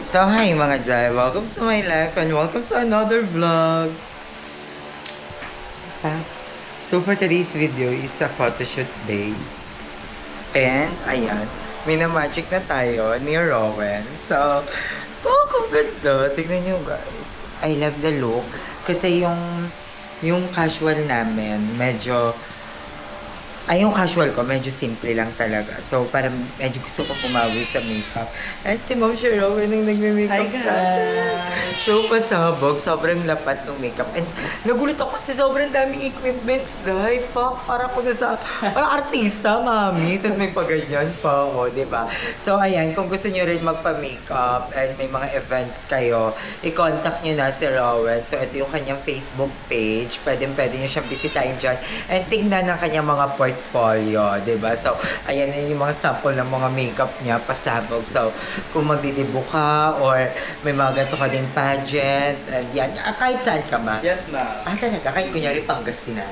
So hi mga Jai, welcome to my life and welcome to another vlog. So for today's video is a photoshoot day. And ayan, minamagic na tayo ni Rowan. So, kung ganda. Tignan nyo guys. I love the look. Kasi yung casual namin, medyo yung casual ko, medyo simple lang talaga. So, parang medyo gusto ko pumawi sa makeup. At si Ma'am Cheryl, yung nagme-makeup sa atin. So, pasabog. Sobrang lapat ng makeup. And nagulat ako kasi sobrang daming equipments, dahil pa. Para ko na sa, parang artista, mami. Tapos may paganyan pa ako, diba? So, ayan, kung gusto nyo rin magpa-makeup and may mga events kayo, i-contact nyo na si Rowan. So, ito yung kanyang Facebook page. Pwede nyo siyang bisitahin dyan. And tingnan ang kanyang mga portfolio, diba? So, ayan na yung mga sample ng mga makeup niya, pasabog. So, kung magdidibo ka or may mga ganito ka ding pageant, and yan. Kahit saan ka ba? Yes, ma'am. Talaga? Kahit kunyari Pangasinan?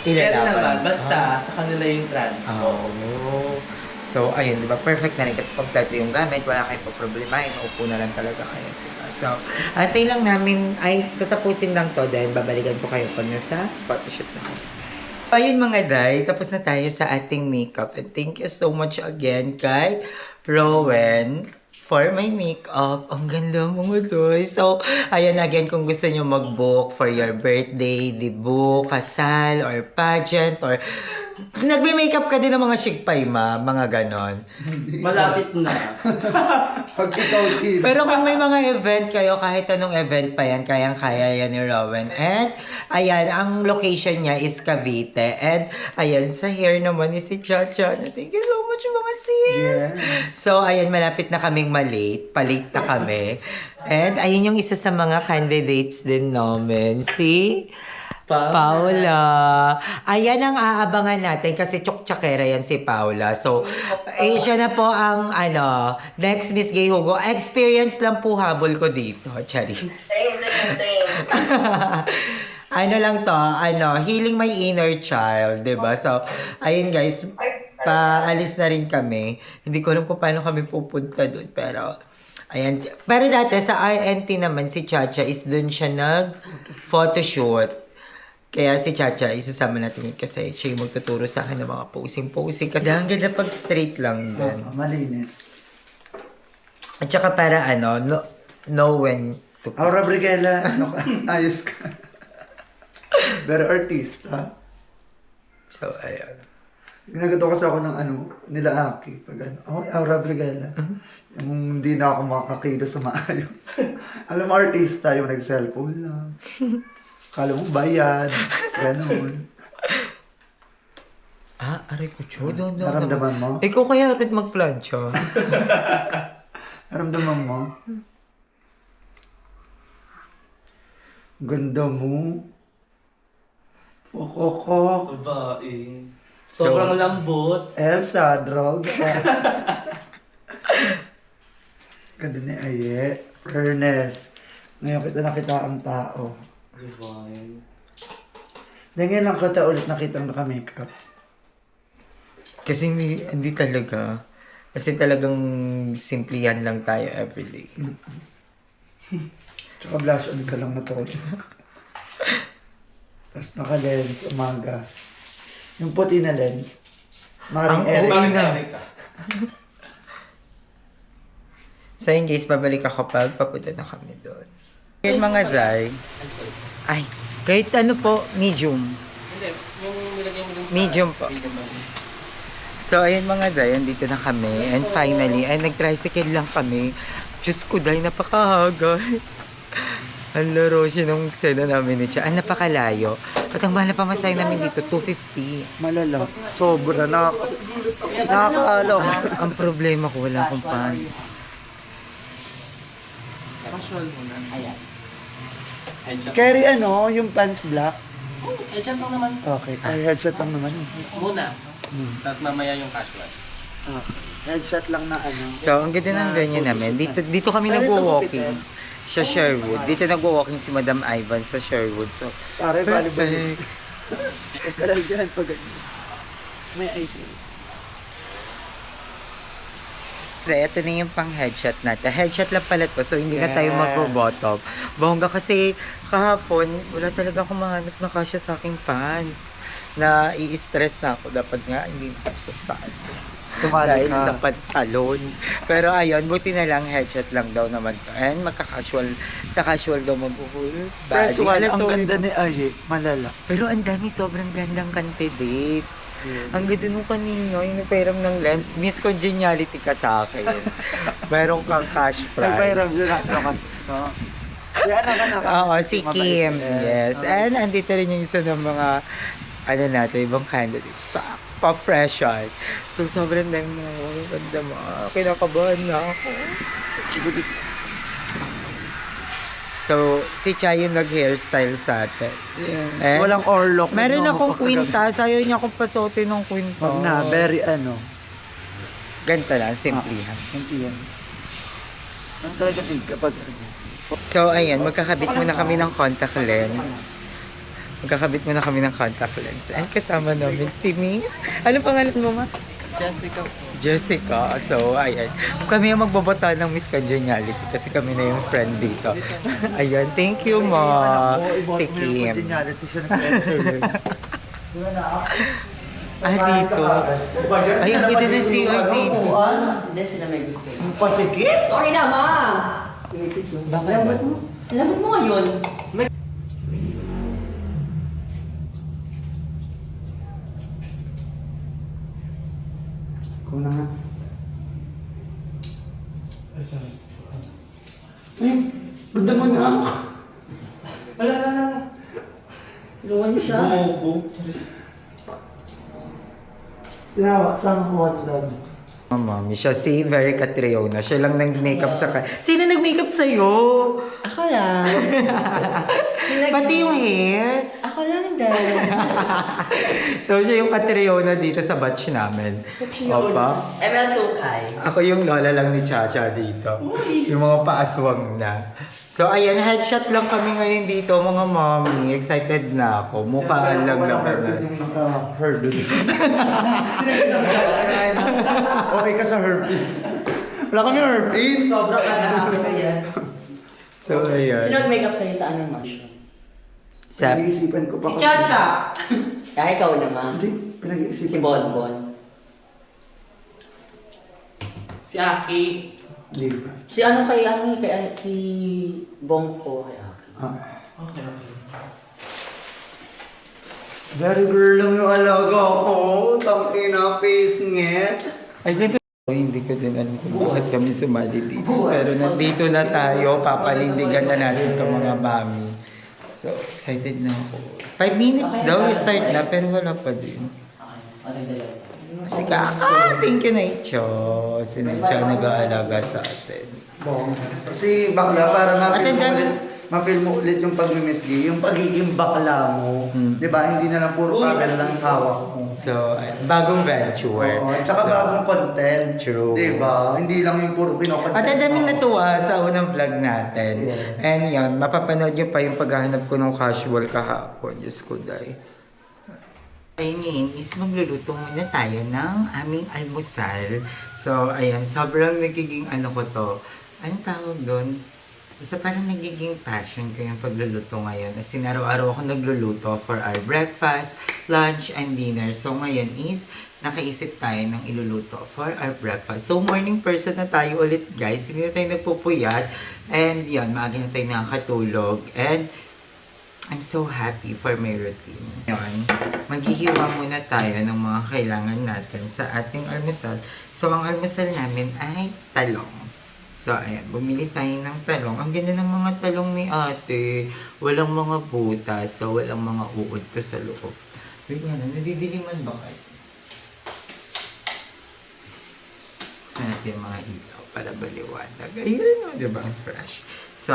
Kaya naman, basta sa kanila yung transport. Oh. So, ayun, diba? Perfect na rin kasi kompleto yung gamit. Wala kayong problemahin. Upo na lang talaga kayo, diba? So, antay lang namin, tatapusin lang to dahil babalikan ko kayo pag nasa photoshoot na kayo. Ayun mga day, tapos na tayo sa ating makeup. And thank you so much again kay Rowan for my makeup. Ang ganda mga day. So, ayun again, kung gusto nyo mag-book for your birthday, debut, kasal, or pageant, or nagme-makeup ka din ng mga shigpay mga ganon. Malapit na. Pag ikaw, kid. Pero kung may mga event kayo, kahit anong event pa yan, kayang-kaya yan ni Rowan. And, ayan, ang location niya is Cavite. And, ayan, sa hair naman ni si Chacha. Thank you so much mga sis! Yes. So, ayan, malapit na kaming malate. Palate na kami. And, ayun yung isa sa mga candidates din namin. Si Paula. Ayan ang aabangan natin kasi tsuktsakera yan si Paula. So, siya na po ang next Miss Gay Hugo. Experience lang po habol ko dito. Charis. Same. Lang to, healing my inner child, 'di ba? So, ayun guys, paalis na rin kami. Hindi ko alam kung paano kami pupunta doon, pero ayan. Pero dati sa RNT naman si Chacha is doon siya nag-photoshoot. Kaya si Chacha, isasama natin yun kasi siya yung magtuturo sa akin ng mga posing. Kasi ang ganda pag straight lang din. Malinis. At saka para know when to... Aura Brigela, ano ka? Ayos ka. Pero artista. So, ayan. Ginagato kasi ako ng nila Aki. Pag Aura Brigela. Yung hindi na ako makakakilos sa maayos. Alam mo, artista, yung nag-cellphone lang. Kala mo bayad. Ganon. Aray ko, Cho. Naramdaman mo? Ikaw kaya rin mag-plancha. Naramdaman mo? Ganda mo. Kokokok. Babae. Sobrang lambot. Elsa, drog. Ganda ni Aye. Ernest. Ngayon kita nakita ang tao. Divine. Ngayon lang kita ulit nakitang naka-makeup. Kasi hindi talaga. Kasi talagang simple yan lang tayo everyday. Tsaka blush on ka lang na to. Tapos naka-lens umaga. Yung puti na lens. Maring Ang Eric. OA na. Amerika. So in case, babalik ako pag papunta na kami doon. Yan mga dry. Ay, kahit medium. Hindi, yung nilagay mo dun sa... Medium po. So, ayun mga day, andito na kami. And finally, nag-tricycle lang kami. Diyos ko, day, napakahagay. Ang laro siya nung eksena namin ni Cha. Napakalayo. At ang mahal na pamasahe namin dito, 250. Malala. Sobra. Nakakaalok. Ang problema ko, wala akong pants. Casual mo na. Ayan. Headshot. Carry yung pants black? Oh, headshot lang naman. Okay. Ay, headshot lang naman. Muna. Tapos mamaya yung casual. Okay. Headshot lang na So, ang ganda ng venue namin. Dito kami nagwo-walking. Sa Sherwood. Dito nagwo-walking si Madam Ivan sa Sherwood. So, Pare, volleyballist. perfect. Ito lang dyan pag may icing. syempre, ito na yung pang headshot natin. Headshot lang pala to, so hindi na tayo Yes. magbo-bottom. Bongga kasi kahapon, wala talaga akong mahanap na kasya sa aking pants. Na i-stress na ako. Dapat nga, hindi na ako sa Sumali dahil ka. sa pantalon. Pero ayun, buti na lang headshot lang daw naman to. And magka-casual, sa casual daw mag-uhul. Casual, Alas, ang sorry. ganda ni Aye. Malala. Pero ang dami, sobrang gandang candidates. Yes. Ang ganda nung kanino, yung nagpairam ng lens. Miss Congeniality ka sa akin. Meron kang cash prize. Nagpairam yun ako kasi. No? Yan naman Oo, si Kim. Yes. And andito rin yung isa ng mga ano natin, ibang candidates. Pa-freshan. So, sobrang dami mga ganda mo. Kinakabahan na ako. So, si Chay yung nag-hairstyle sa atin. Yes. Walang orlok. Meron no? akong kwintas. Ayaw niya akong pasuotin ng kwintas. Wag na, very ano. Ganito lang, simplihan. Hindi yan. Ang talaga din kapag So, ayan, magkakabit muna kami ng contact lens. Magkakabit muna kami ng contact lens. And kasama namin si Miss. Ano pangalan mo, ma? Jessica po. Jessica. So, ayan. Kami ang magbabata ng Miss Congeniality kasi kami na yung friend dito. Ayan, thank you, ma. Si Kim. Congeniality siya nag-cancel. Ah, dito. Ay, ang ganda ng CR dito. Hindi sila may gusto. Ang pasikit? Sorry na, ma! Bakit ba? Lambot mo ngayon. Kung na nga. Ay, ganda mo na. Wala. Tulungan niyo siya. Sinawa, saan ko hot love? Mami, siya si Very Catriona. Siya lang nag-makeup sa Sino nag-makeup sa'yo? Ako lang. Pati yung hair. Ako lang din. So, siya yung Catriona dito sa batch namin. Opa. ML Tukay. Ako yung lola lang ni Chacha dito. Yung mga paaswang na. So, ayan, headshot lang kami ngayon dito, mga mommy. Excited na ako. Mukhaan lang naman. Yung naka-herb. Okay ka sa herpes. Wala kami herpes. Sobra ka na akin na yan. So, ayan. Sino nag-makeup sa'yo sa anong mansion? Sa, Pinag-iisipan ko pa kasi. Kaya ikaw naman. Hindi, pinag-iisipan Si Bonbon. Si Aki. Hindi pa. Si ano kay si Bongko kay Aki. Ah. Okay. Very girl lang yung alaga ko. Tangina, face nget. ay, ganda. Hindi ko din alam kung bakit kami sumali dito. Pero nandito na tayo, papanindigan na natin itong mga mami. So, excited na ako. 5 minutes daw, start na, pero wala pa din. Ano yung dalawa? Kasi thank you, Naicho. Si Naicho ang nag-aalaga sa atin. Kasi bakla, para At ang dami- ma-feel mo ulit yung pag-misgi, yung pagiging bakla mo. Di ba? Hindi na lang puro camera lang yung hawak mo. So, bagong venture. Oo, tsaka bagong content. True. Di ba? Hindi lang yung puro kinokontent. At ang daming mo. natuwa sa unang vlog natin. Yeah. And yun, mapapanood nyo pa yung paghahanap ko ng casual kahapon. Diyos ko, day. Ayun ngayon is magluluto muna tayo ng aming almusal. So, ayan, sobrang nagiging ano ko to. Anong tawag doon? Basta parang nagiging passion ko yung pagluluto ngayon. As in, araw-araw ako nagluluto for our breakfast, lunch, and dinner. So, ngayon is nakaisip tayo ng iluluto for our breakfast. So, morning person na tayo ulit, guys. Hindi na tayo nagpupuyat. And yun, maaga na tayo nakakatulog. And I'm so happy for my routine. Yun, maghihiwa muna tayo ng mga kailangan natin sa ating almusal. So, ang almusal namin ay talong. So, ayan, bumili tayo ng talong. Ang ganda ng mga talong ni ate. Walang mga butas, so walang mga uod to sa loob. Wait, ano, nadidiliman ba kayo? Saan natin yung mga ilaw para baliwanag. Ayun, no, diba? Ang fresh. So,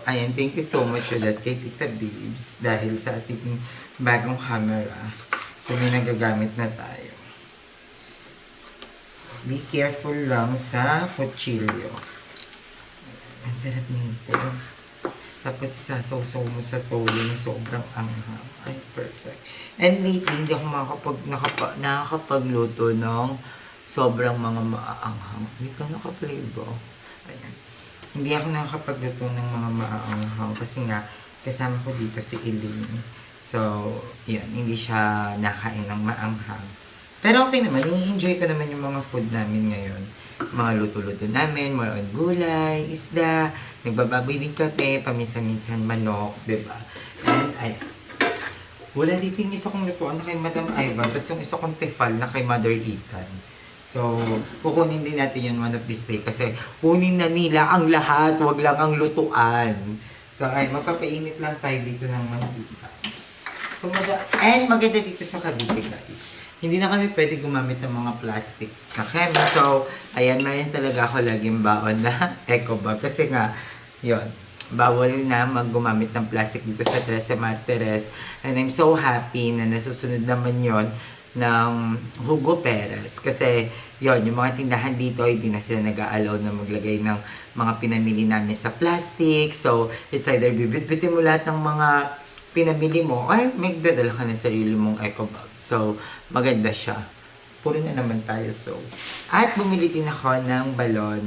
ayan, thank you so much ulit kay Tita Babes dahil sa ating bagong camera. So, may nagagamit na tayo. So, be careful lang sa kutsilyo. Ang sarap nito. Tapos isasawsaw mo sa toyo na sobrang anghang. Ay, perfect. And lately, hindi ako nakakapagluto ng sobrang mga maaanghang. Hindi ka naka-flavor. Ayan. Hindi ako nakakapagluto ng mga maaanghang kasi nga kasama ko dito si Eileen. So, yun, hindi siya nakain ng maanghang. Pero okay naman, i-enjoy ko naman yung mga food namin ngayon. Mga luto-luto namin, more on gulay, isda, nagbababoy din kape, paminsan-minsan manok, diba? And, ayan. Wala dito yung isa kong lutuan na kay Madam Ivan, tapos yung isa kong tefal na kay Mother Ethan. So, kukunin din natin yun one of this day kasi kunin na nila ang lahat, wag lang ang lutuan. So, ay, magpapainit lang tayo dito ng mantika. So, maganda dito sa Cavite, guys. Hindi na kami pwede gumamit ng mga plastics na kemi. So, ayan, mayroon talaga ako laging baon na eco bag. Kasi nga, yon bawal na maggumamit ng plastic dito sa Teresa Martires. And I'm so happy na nasusunod naman yon ng Hugo Perez. Kasi, yon yung mga tindahan dito, hindi na sila nag-a-allow na maglagay ng mga pinamili namin sa plastic. So, it's either bibit-bitin mo lahat ng mga pinamili mo, ay magdadala ka ng sarili mong eco bag. So, maganda siya. Puro na naman tayo, so. At bumili din ako ng balon.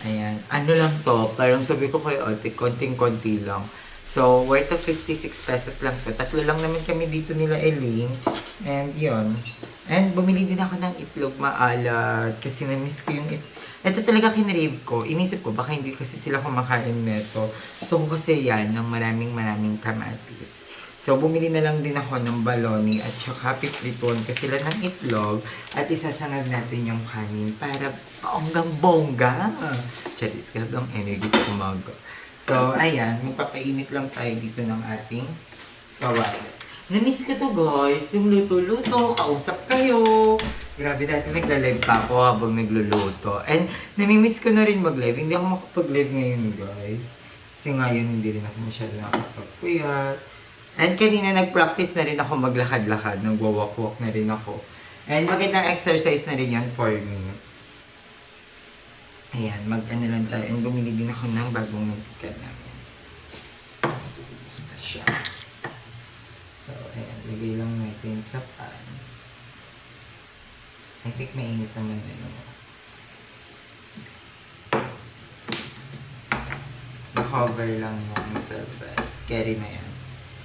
Ayan. Ano lang to? Parang sabi ko kay Ate, konting-konti lang. So, worth of 56 pesos lang to. Tatlo lang naman kami dito nila Eileen. And, yon. And, bumili din ako ng itlog maalat. Kasi na-miss ko yung itlog. Ito talaga kinrave ko. Inisip ko, baka hindi kasi sila kumakain neto. So, kasi yan, ng maraming kamatis. So, bumili na lang din ako ng baloni at saka pipriton kasi sila ng itlog at isasangag natin yung kanin para bonggang-bongga. Charis, grabe ang energy sa umaga. So, ayan, magpapainit lang tayo dito ng ating kawali. Na-miss ko to guys, yung luto-luto, kausap kayo. Grabe, dati nagla-live pa ako habang nagluluto. And namimiss ko na rin mag-live. Hindi ako makapag-live ngayon guys. Kasi ngayon hindi rin ako masyado nakapagpuyat. And kanina nag-practice na rin ako maglakad-lakad. Nagwawalk-walk na rin ako. And magandang exercise na rin yan for me. Ayan, mag-ano lang tayo. And bumili din ako ng bagong mantika namin. So, gusto siya. So, ayan, lagay lang natin sa pan. I think mainit naman na yun. Na-cover lang yung surface. Carry na yan.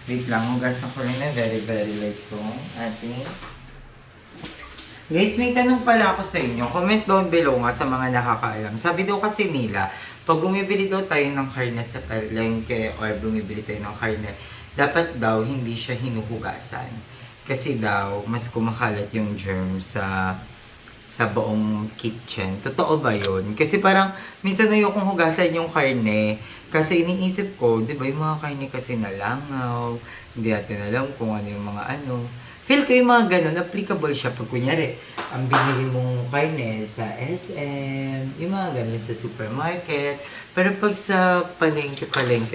Wait lang, hugasan ko rin na very light kong ating... Guys, may tanong pala ako sa inyo. Comment down below nga sa mga nakakaalam. Sabi daw kasi nila, pag bumibili daw tayo ng karne sa palengke or bumibili tayo ng karne, dapat daw hindi siya hinuhugasan. Kasi daw, mas kumakalat yung germs sa buong kitchen. Totoo ba yun? Kasi parang, minsan ayokong hugasan yung karne. Kasi iniisip ko, di ba yung mga karne kasi nalangaw, hindi natin alam kung ano yung mga ano. Feel ko yung mga ganun, applicable siya pag kunyari, ang binili mong karne sa SM, yung mga ganun sa supermarket. Pero pag sa palengke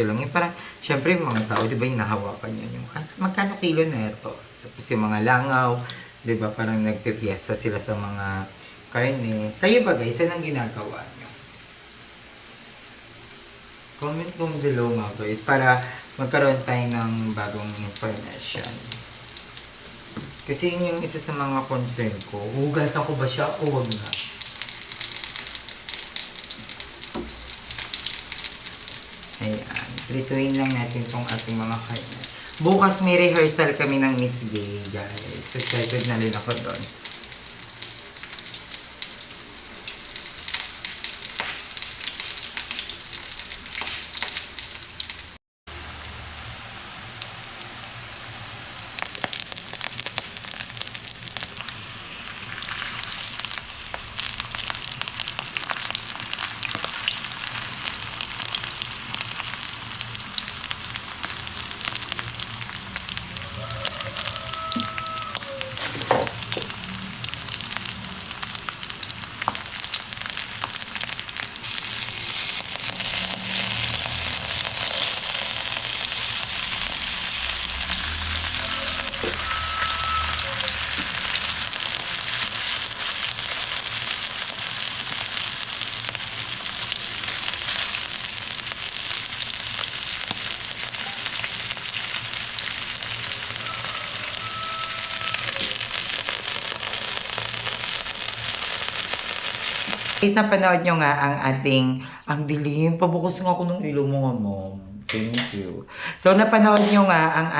lang, yung parang, syempre yung mga tao, di ba yung nahawakan yun, yung magkano kilo na ito? Tapos yung mga langaw, di ba parang nagpipiesta sila sa mga karne. Kayo ba guys, saan ang ginagawa nyo? Comment down below nga guys, para magkaroon tayo ng bagong information. Kasi yun yung isa sa mga concern ko. Hugasan ko ba siya o wag na? Ayan. Prituin lang natin tong ating mga karne. Bukas may rehearsal kami ng Miss Gay, guys. Excited na rin ako doon. Guys, napanood nyo nga ang ating, ang dilim, pabukas nga ako ng ilaw mga mom. Thank you. So, napanood nyo nga ang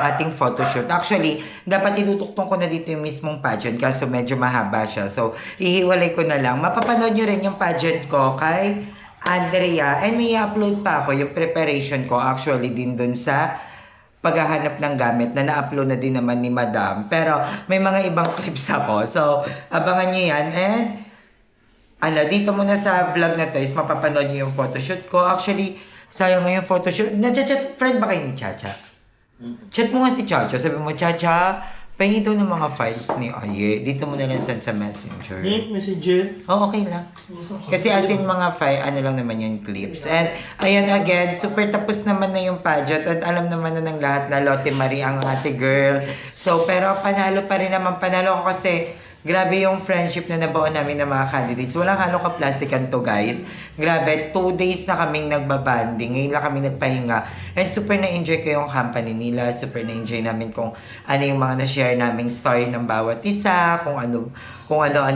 ating photoshoot. Actually, dapat itutuktong ko na dito yung mismong pageant kaso medyo mahaba siya. So, ihiwalay ko na lang. Mapapanood nyo rin yung pageant ko kay Andrea. And may upload pa ako yung preparation ko actually din dun sa paghahanap ng gamit na na-upload na din naman ni Madam. Pero may mga ibang clips ako. So, abangan nyo yan. And, dito muna sa vlog na to is mapapanood nyo yung photoshoot ko. Actually, sayang nga yung photoshoot. Nag-chat friend ba kayo ni Chacha? Chat mo nga si Chacha. Sabi mo, Chacha, pahingi daw ng mga files ni Aye. Dito mo na lang send sa messenger. Messenger? Oh, okay lang. Kasi as in mga lang naman yung clips. And ayan again, super tapos naman na yung pageant at alam naman na ng lahat na Lotte Marie ang ate girl. So, pero panalo pa rin naman. Panalo ko kasi grabe yung friendship na nabuo namin ng mga candidates. Walang halong kaplastikan to, guys. Grabe, 2 days na kaming nagbabanding. Ngayon lang kami nagpahinga. And super na-enjoy ko yung company nila. Super na-enjoy namin kung ano yung mga na-share naming story ng bawat isa. Kung ano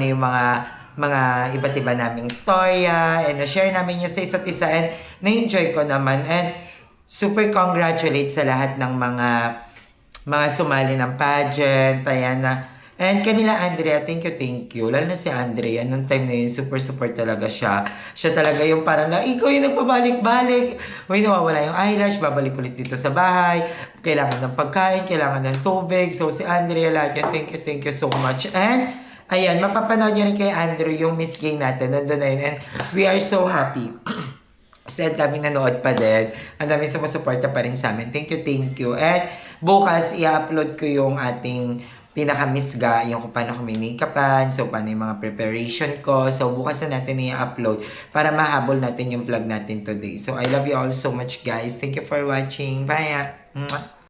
yung mga iba't iba naming storya. And na-share namin yun sa isa't isa. And na-enjoy ko naman. And super congratulate sa lahat ng mga sumali ng pageant. Ayan na. And kanila Andrea, thank you. Lalo na si Andrea, nung time na yun, super support talaga siya. Siya talaga yung parang na, ikaw yung nagpabalik-balik. Uy, nawawala yung eyelash, babalik ulit dito sa bahay. Kailangan ng pagkain, kailangan ng tubig. So si Andrea, lahat yun, thank you so much. And, ayan, mapapanood nyo rin kay Andrew yung Miss Gay natin. Nandun na yun. And we are so happy. Kasi ang daming nanood pa din. Ang daming sumusuporta pa rin sa amin. Thank you. And bukas, i-upload ko yung ating pinaka-misga, yung kung paano kami nikapan, so paano yung mga preparation ko. So bukas na natin i-upload para mahabol natin yung vlog natin today. So I love you all so much, guys. Thank you for watching. Bye! Mwah.